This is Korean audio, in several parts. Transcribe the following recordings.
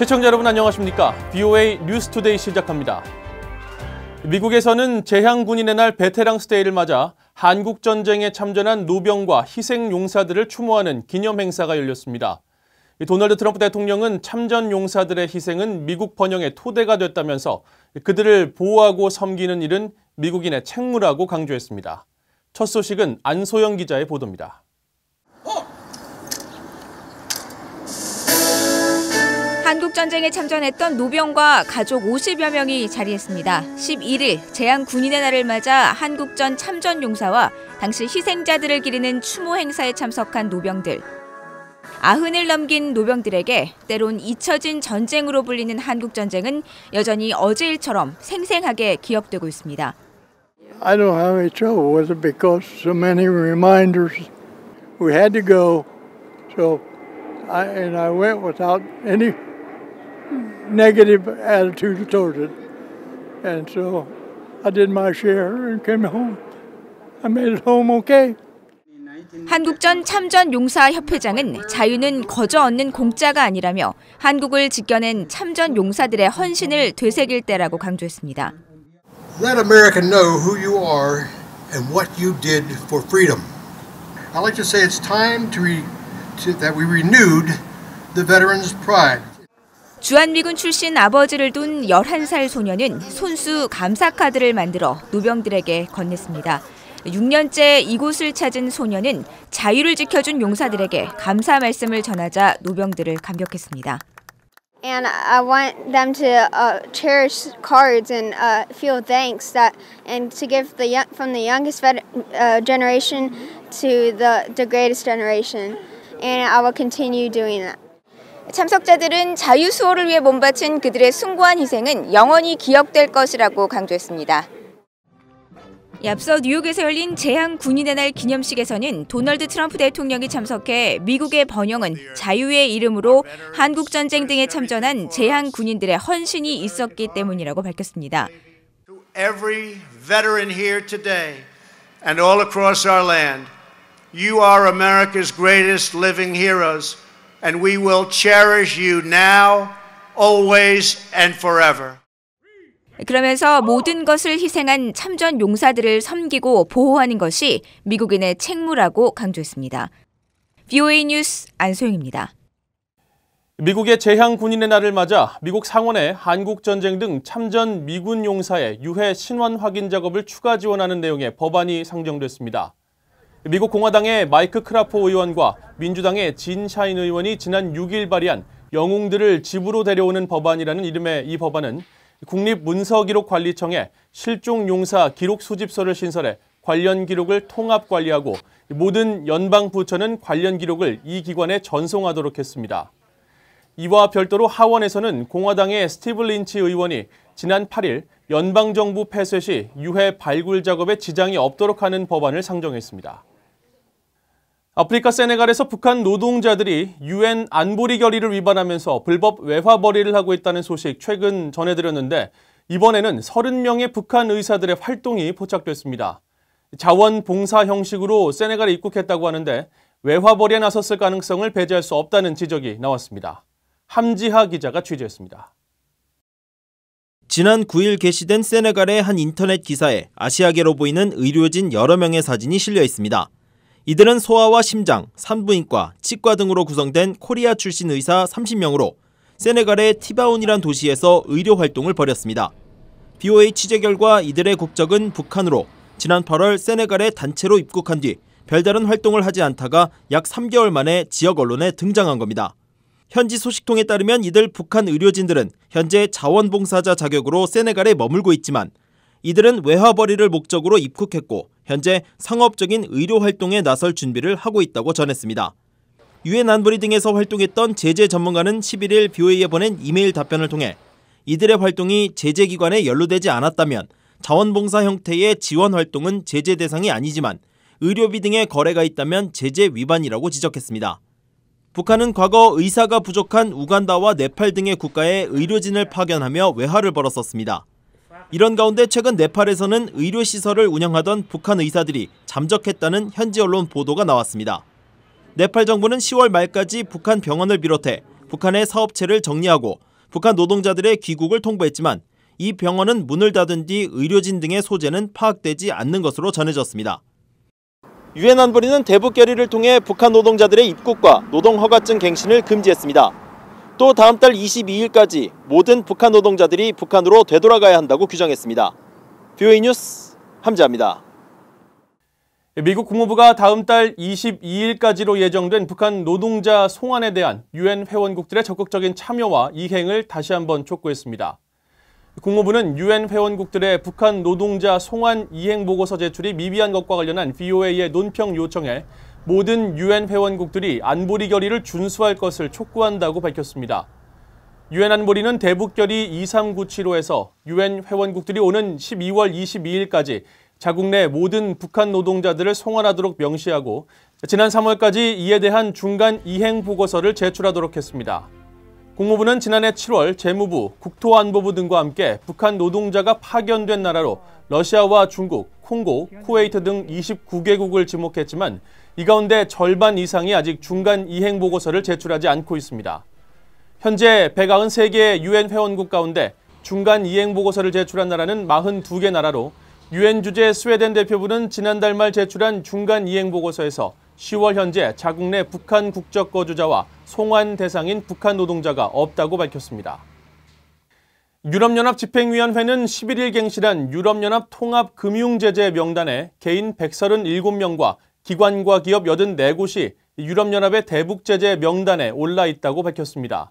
시청자 여러분 안녕하십니까? BOA 뉴스투데이 시작합니다. 미국에서는 재향군인의 날 베테랑스 데이를 맞아 한국전쟁에 참전한 노병과 희생용사들을 추모하는 기념행사가 열렸습니다. 도널드 트럼프 대통령은 참전 용사들의 희생은 미국 번영의 토대가 됐다면서 그들을 보호하고 섬기는 일은 미국인의 책무라고 강조했습니다. 첫 소식은 안소영 기자의 보도입니다. 한국전쟁에 참전했던 노병과 가족 50여 명이 자리했습니다. 11일 재향군인의 날을 맞아 한국전 참전용사와 당시 희생자들을 기리는 추모 행사에 참석한 노병들. 90을 넘긴 노병들에게 때론 잊혀진 전쟁으로 불리는 한국전쟁은 여전히 어제 일처럼 생생하게 기억되고 있습니다. I don't have any trouble with it because so many reminders. We had to go, so I went without any negative attitude toward it, and so I did my share and came home. I made it home okay. 한국전 참전용사협회장은 자유는 거저 얻는 공짜가 아니라며 한국을 지켜낸 참전용사들의 헌신을 되새길 때라고 강조했습니다. Let America know who you are and what you did for freedom. I'd like to say it's time that we renewed the veterans' pride. 주한미군 출신 아버지를 둔 11살 소녀는 손수 감사 카드를 만들어 노병들에게 건넸습니다. 6년째 이곳을 찾은 소녀는 자유를 지켜준 용사들에게 감사 말씀을 전하자 노병들을 감격했습니다. And I want them to cherish cards and feel thanks and to give from the youngest generation to the greatest generation. And I will continue doing that. 참석자들은 자유 수호를 위해 몸바친 그들의 숭고한 희생은 영원히 기억될 것이라고 강조했습니다. 앞서 뉴욕에서 열린 재향군인의 날 기념식에서는 도널드 트럼프 대통령이 참석해 미국의 번영은 자유의 이름으로 한국전쟁 등에 참전한 재향군인들의 헌신이 있었기 때문이라고 밝혔습니다. Every veteran here today and all across our land, you are America's greatest living heroes, and we will cherish you now, always, and forever. 그러면서 모든 것을 희생한 참전 용사들을 섬기고 보호하는 것이 미국인의 책무라고 강조했습니다. BOA 뉴스 안소영입니다. 미국의 재향군인의 날을 맞아 미국 상원에 한국전쟁 등 참전 미군 용사의 유해 신원 확인 작업을 추가 지원하는 내용의 법안이 상정됐습니다. 미국 공화당의 마이크 크라포 의원과 민주당의 진 샤인 의원이 지난 6일 발의한 영웅들을 집으로 데려오는 법안이라는 이름의 이 법안은 국립문서기록관리청에 실종용사 기록수집소를 신설해 관련 기록을 통합관리하고 모든 연방부처는 관련 기록을 이 기관에 전송하도록 했습니다. 이와 별도로 하원에서는 공화당의 스티브 린치 의원이 지난 8일 연방정부 폐쇄 시 유해 발굴 작업에 지장이 없도록 하는 법안을 상정했습니다. 아프리카 세네갈에서 북한 노동자들이 UN 안보리 결의를 위반하면서 불법 외화벌이를 하고 있다는 소식 최근 전해드렸는데 이번에는 30명의 북한 의사들의 활동이 포착됐습니다. 자원봉사 형식으로 세네갈에 입국했다고 하는데 외화벌이에 나섰을 가능성을 배제할 수 없다는 지적이 나왔습니다. 함지하 기자가 취재했습니다. 지난 9일 게시된 세네갈의 한 인터넷 기사에 아시아계로 보이는 의료진 여러 명의 사진이 실려 있습니다. 이들은 소아와 심장, 산부인과, 치과 등으로 구성된 코리아 출신 의사 30명으로 세네갈의 티바운이란 도시에서 의료 활동을 벌였습니다. BOA 취재 결과 이들의 국적은 북한으로 지난 8월 세네갈에 단체로 입국한 뒤 별다른 활동을 하지 않다가 약 3개월 만에 지역 언론에 등장한 겁니다. 현지 소식통에 따르면 이들 북한 의료진들은 현재 자원봉사자 자격으로 세네갈에 머물고 있지만 이들은 외화벌이를 목적으로 입국했고 현재 상업적인 의료 활동에 나설 준비를 하고 있다고 전했습니다. 유엔 안보리 등에서 활동했던 제재 전문가는 11일 BOA에 보낸 이메일 답변을 통해 이들의 활동이 제재기관에 연루되지 않았다면 자원봉사 형태의 지원 활동은 제재 대상이 아니지만 의료비 등의 거래가 있다면 제재 위반이라고 지적했습니다. 북한은 과거 의사가 부족한 우간다와 네팔 등의 국가에 의료진을 파견하며 외화를 벌었었습니다. 이런 가운데 최근 네팔에서는 의료시설을 운영하던 북한 의사들이 잠적했다는 현지 언론 보도가 나왔습니다. 네팔 정부는 10월 말까지 북한 병원을 비롯해 북한의 사업체를 정리하고 북한 노동자들의 귀국을 통보했지만 이 병원은 문을 닫은 뒤 의료진 등의 소재는 파악되지 않는 것으로 전해졌습니다. 유엔 안보리는 대북 결의를 통해 북한 노동자들의 입국과 노동허가증 갱신을 금지했습니다. 또 다음 달 22일까지 모든 북한 노동자들이 북한으로 되돌아가야 한다고 규정했습니다. VOA 뉴스 함지아입니다. 미국 국무부가 다음 달 22일까지로 예정된 북한 노동자 송환에 대한 유엔 회원국들의 적극적인 참여와 이행을 다시 한번 촉구했습니다. 국무부는 유엔 회원국들의 북한 노동자 송환 이행 보고서 제출이 미비한 것과 관련한 VOA의 논평 요청에 모든 유엔 회원국들이 안보리 결의를 준수할 것을 촉구한다고 밝혔습니다. 유엔 안보리는 대북 결의 2397호에서 유엔 회원국들이 오는 12월 22일까지 자국 내 모든 북한 노동자들을 송환하도록 명시하고 지난 3월까지 이에 대한 중간 이행 보고서를 제출하도록 했습니다. 국무부는 지난해 7월 재무부, 국토안보부 등과 함께 북한 노동자가 파견된 나라로 러시아와 중국, 콩고, 쿠웨이트 등 29개국을 지목했지만 이 가운데 절반 이상이 아직 중간 이행 보고서를 제출하지 않고 있습니다. 현재 193개의 유엔 회원국 가운데 중간 이행 보고서를 제출한 나라는 42개 나라로 유엔 주재 스웨덴 대표부는 지난달 말 제출한 중간 이행 보고서에서 10월 현재 자국 내 북한 국적 거주자와 송환 대상인 북한 노동자가 없다고 밝혔습니다. 유럽연합 집행위원회는 11일 갱신한 유럽연합 통합금융제재 명단에 개인 137명과 기관과 기업 84곳이 유럽연합의 대북제재 명단에 올라 있다고 밝혔습니다.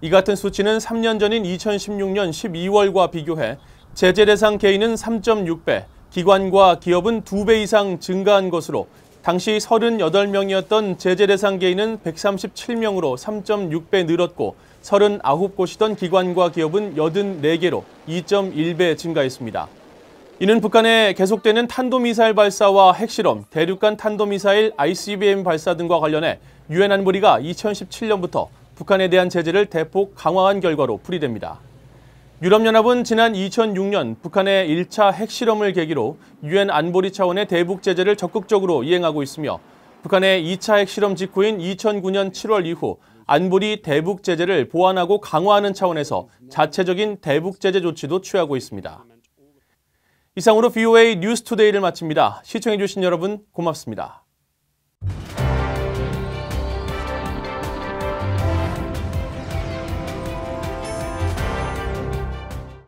이 같은 수치는 3년 전인 2016년 12월과 비교해 제재 대상 개인은 3.6배, 기관과 기업은 2배 이상 증가한 것으로 당시 38명이었던 제재 대상 개인은 137명으로 3.6배 늘었고 39곳이던 기관과 기업은 84개로 2.1배 증가했습니다. 이는 북한의 계속되는 탄도미사일 발사와 핵실험, 대륙간 탄도미사일 ICBM 발사 등과 관련해 유엔 안보리가 2017년부터 북한에 대한 제재를 대폭 강화한 결과로 풀이됩니다. 유럽연합은 지난 2006년 북한의 1차 핵실험을 계기로 유엔 안보리 차원의 대북 제재를 적극적으로 이행하고 있으며 북한의 2차 핵실험 직후인 2009년 7월 이후 안보리 대북 제재를 보완하고 강화하는 차원에서 자체적인 대북 제재 조치도 취하고 있습니다. 이상으로 VOA 뉴스투데이를 마칩니다. 시청해주신 여러분 고맙습니다.